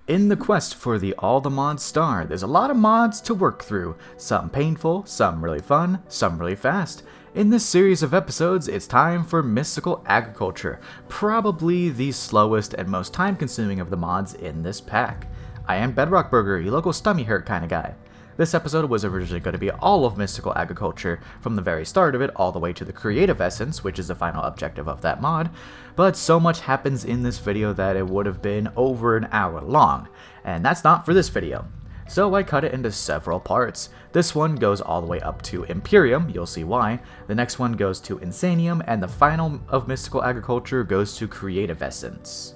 In the quest for the All the Mods star, there's a lot of mods to work through, some painful, some really fun, some really fast. In this series of episodes, it's time for Mystical Agriculture, probably the slowest and most time-consuming of the mods in this pack. I am Bedrock Burger, your local stummy hurt kind of guy. This episode was originally going to be all of Mystical Agriculture, from the very start of it all the way to the Creative Essence, which is the final objective of that mod, but so much happens in this video that it would have been over an hour long, and that's not for this video. So I cut it into several parts. This one goes all the way up to Imperium, you'll see why, the next one goes to Insanium, and the final of Mystical Agriculture goes to Creative Essence.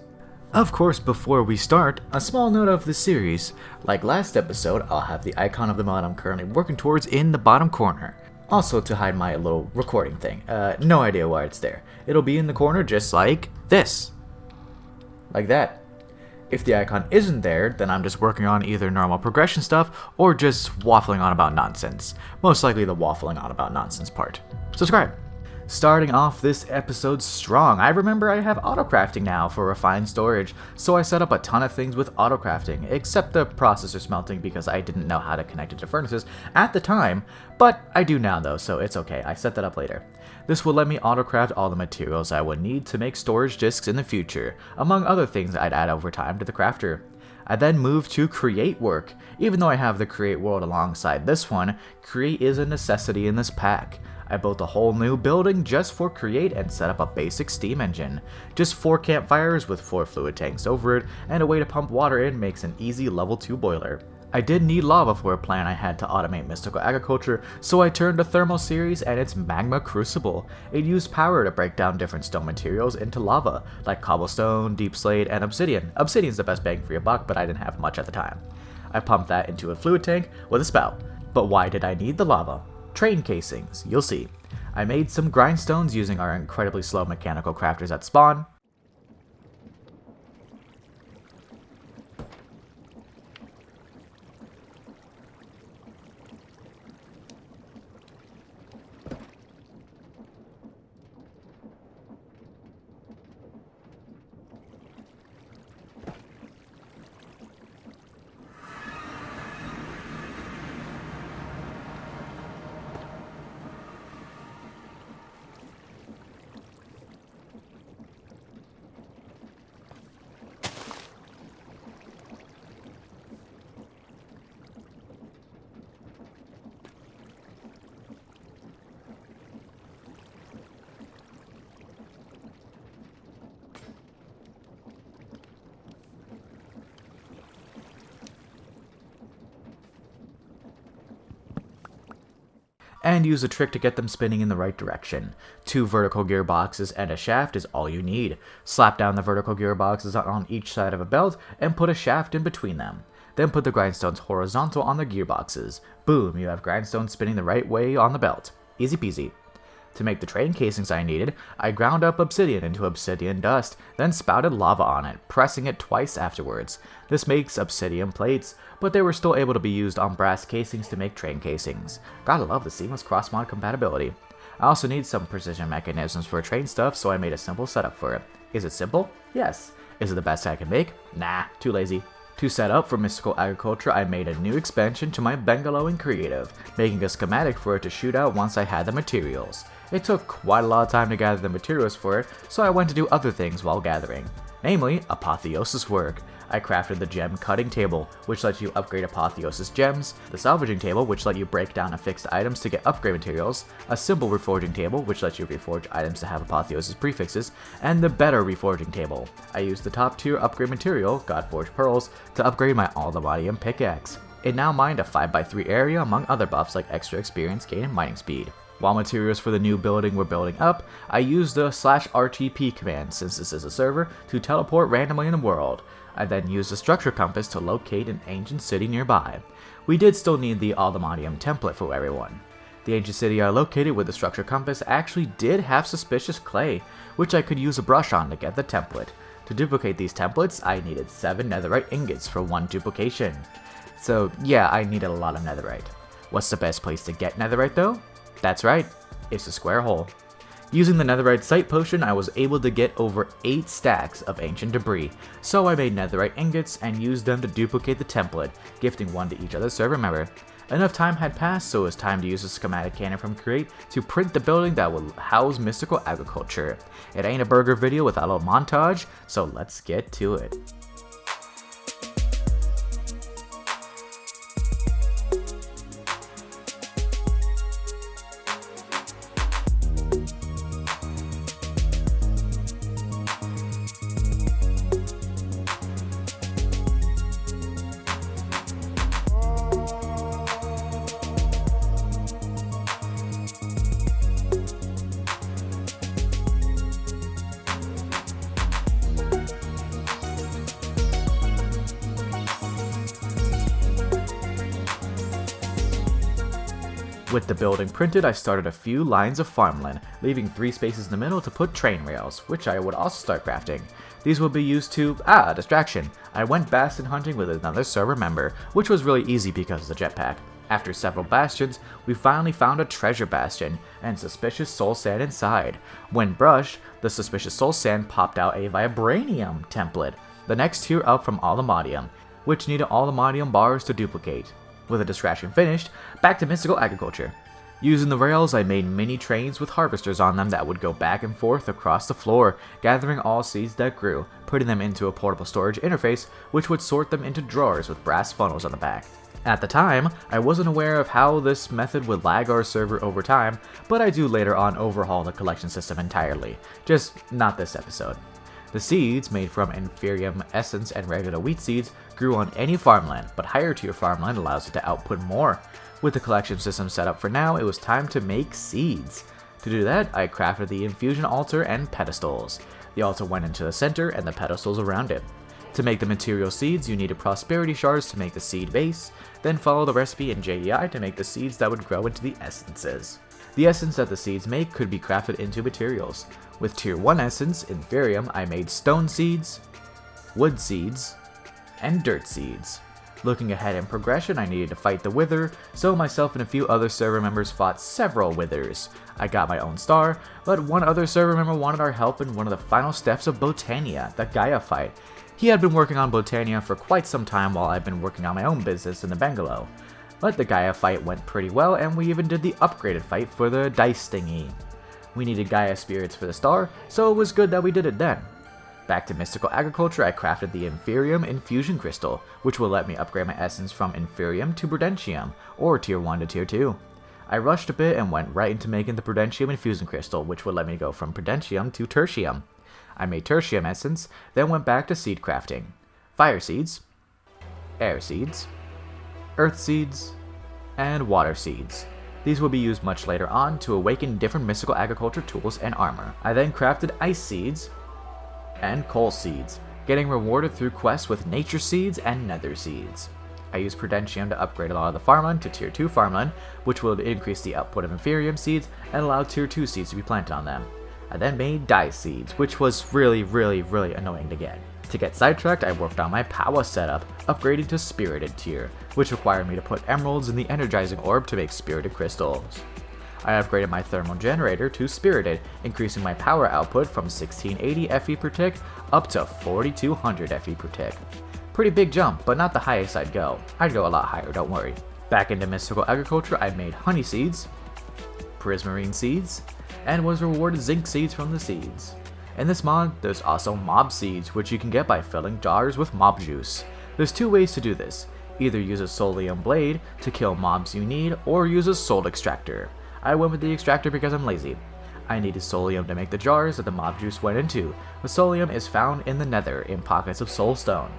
Of course, before we start, a small note of the series. Like last episode, I'll have the icon of the mod I'm currently working towards in the bottom corner. Also to hide my little recording thing. No idea why it's there. It'll be in the corner just like this. Like that. If the icon isn't there, then I'm just working on either normal progression stuff or just waffling on about nonsense. Most likely the waffling on about nonsense part. Subscribe! Starting off this episode strong, I remember I have autocrafting now for refined storage, so I set up a ton of things with autocrafting, except the processor smelting because I didn't know how to connect it to furnaces at the time, but I do now though, so it's okay, I set that up later. This will let me autocraft all the materials I would need to make storage disks in the future, among other things I'd add over time to the crafter. I then moved to create work. Even though I have the create world alongside this one, create is a necessity in this pack. I built a whole new building just for create and set up a basic steam engine. Just 4 campfires with 4 fluid tanks over it, and a way to pump water in makes an easy level 2 boiler. I did need lava for a plan I had to automate Mystical Agriculture, so I turned to Thermal Series and its Magma Crucible. It used power to break down different stone materials into lava, like cobblestone, deep slate, and obsidian. Obsidian's the best bang for your buck, but I didn't have much at the time. I pumped that into a fluid tank with a spout. But why did I need the lava? Train casings, you'll see. I made some grindstones using our incredibly slow mechanical crafters at spawn. And use a trick to get them spinning in the right direction. 2 vertical gearboxes and a shaft is all you need. Slap down the vertical gearboxes on each side of a belt and put a shaft in between them. Then put the grindstones horizontal on the gearboxes. Boom, you have grindstones spinning the right way on the belt. Easy peasy. To make the train casings I needed, I ground up obsidian into obsidian dust, then spouted lava on it, pressing it twice afterwards. This makes obsidian plates, but they were still able to be used on brass casings to make train casings. Gotta love the seamless cross-mod compatibility. I also need some precision mechanisms for train stuff, so I made a simple setup for it. Is it simple? Yes. Is it the best I can make? Nah, too lazy. To set up for Mystical Agriculture, I made a new expansion to my bungalow in Creative, making a schematic for it to shoot out once I had the materials. It took quite a lot of time to gather the materials for it, so I went to do other things while gathering. Namely, Apotheosis work. I crafted the gem cutting table, which lets you upgrade Apotheosis gems, the salvaging table, which let you break down affixed items to get upgrade materials, a simple reforging table, which lets you reforge items to have Apotheosis prefixes, and the better reforging table. I used the top tier upgrade material, Godforged Pearls, to upgrade my Adamantium pickaxe. It now mined a 5x3 area among other buffs like extra experience gain and mining speed. While materials for the new building were building up, I used the /RTP command, since this is a server, to teleport randomly in the world. I then used the structure compass to locate an ancient city nearby. We did still need the Adamantium template for everyone. The ancient city I located with the structure compass actually did have suspicious clay, which I could use a brush on to get the template. To duplicate these templates, I needed 7 netherite ingots for 1 duplication. So yeah, I needed a lot of netherite. What's the best place to get netherite though? That's right, it's a square hole. Using the netherite sight potion, I was able to get over 8 stacks of ancient debris, so I made netherite ingots and used them to duplicate the template, gifting one to each other server member. Enough time had passed, so it was time to use the schematic cannon from Create to print the building that will house Mystical Agriculture. It ain't a burger video without a little montage, so let's get to it. With the building printed, I started a few lines of farmland, leaving 3 spaces in the middle to put train rails, which I would also start crafting. These would be used to, distraction. I went bastion hunting with another server member, which was really easy because of the jetpack. After several bastions, we finally found a treasure bastion, and suspicious soul sand inside. When brushed, the suspicious soul sand popped out a vibranium template, the next tier up from Allthemodium, which needed Allthemodium bars to duplicate. With the distraction finished, back to Mystical Agriculture. Using the rails, I made mini trains with harvesters on them that would go back and forth across the floor, gathering all seeds that grew, putting them into a portable storage interface, which would sort them into drawers with brass funnels on the back. At the time, I wasn't aware of how this method would lag our server over time, but I do later on overhaul the collection system entirely, just not this episode. The seeds, made from Inferium Essence and regular wheat seeds, grew on any farmland, but higher tier farmland allows it to output more. With the collection system set up for now, it was time to make seeds. To do that, I crafted the infusion altar and pedestals. The altar went into the center and the pedestals around it. To make the material seeds, you needed prosperity shards to make the seed base, then follow the recipe in JEI to make the seeds that would grow into the essences. The essence that the seeds make could be crafted into materials. With tier 1 essence, Inferium, I made stone seeds, wood seeds, and dirt seeds. Looking ahead in progression, I needed to fight the Wither, so myself and a few other server members fought several Withers. I got my own star, but one other server member wanted our help in one of the final steps of Botania, the Gaia fight. He had been working on Botania for quite some time while I'd been working on my own business in the bungalow. But the Gaia fight went pretty well, and we even did the upgraded fight for the dice thingy. We needed Gaia spirits for the star, so it was good that we did it then. Back to Mystical Agriculture, I crafted the Inferium Infusion Crystal, which will let me upgrade my essence from Inferium to Prudentium, or tier 1 to tier 2. I rushed a bit and went right into making the Prudentium Infusion Crystal, which would let me go from Prudentium to Tertium. I made Tertium essence, then went back to seed crafting. Fire seeds, air seeds, earth seeds, and water seeds. These will be used much later on to awaken different Mystical Agriculture tools and armor. I then crafted ice seeds and coal seeds, getting rewarded through quests with nature seeds and nether seeds. I used Prudentium to upgrade a lot of the farmland to tier 2 farmland, which will increase the output of Inferium seeds and allow tier 2 seeds to be planted on them. I then made dye seeds, which was really annoying to get. To get sidetracked, I worked on my power setup, upgrading to Spirited tier, which required me to put emeralds in the energizing orb to make Spirited crystals. I upgraded my thermal generator to Spirited, increasing my power output from 1680 FE per tick up to 4200 FE per tick. Pretty big jump, but not the highest I'd go. I'd go a lot higher, don't worry. Back into Mystical Agriculture, I made honey seeds, prismarine seeds, and was rewarded zinc seeds from the seeds. In this mod, there's also mob seeds, which you can get by filling jars with mob juice. There's 2 ways to do this. Either use a Soulium blade to kill mobs you need, or use a soul extractor. I went with the extractor because I'm lazy. I needed Soulium to make the jars that the mob juice went into. The Soulium is found in the nether in pockets of soulstone.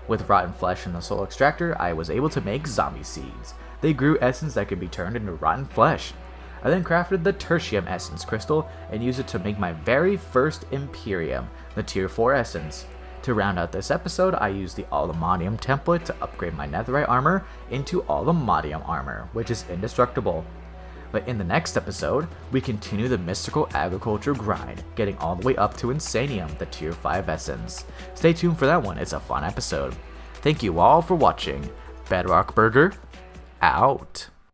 With rotten flesh and the soul extractor, I was able to make zombie seeds. They grew essence that could be turned into rotten flesh. I then crafted the Tertium essence crystal and used it to make my very first Imperium, the tier 4 essence. To round out this episode, I used the Allthemodium template to upgrade my netherite armor into Allthemodium armor, which is indestructible. But in the next episode, we continue the Mystical Agriculture grind, getting all the way up to Insanium, the tier 5 essence. Stay tuned for that one, it's a fun episode. Thank you all for watching. Bedrock Burger, out.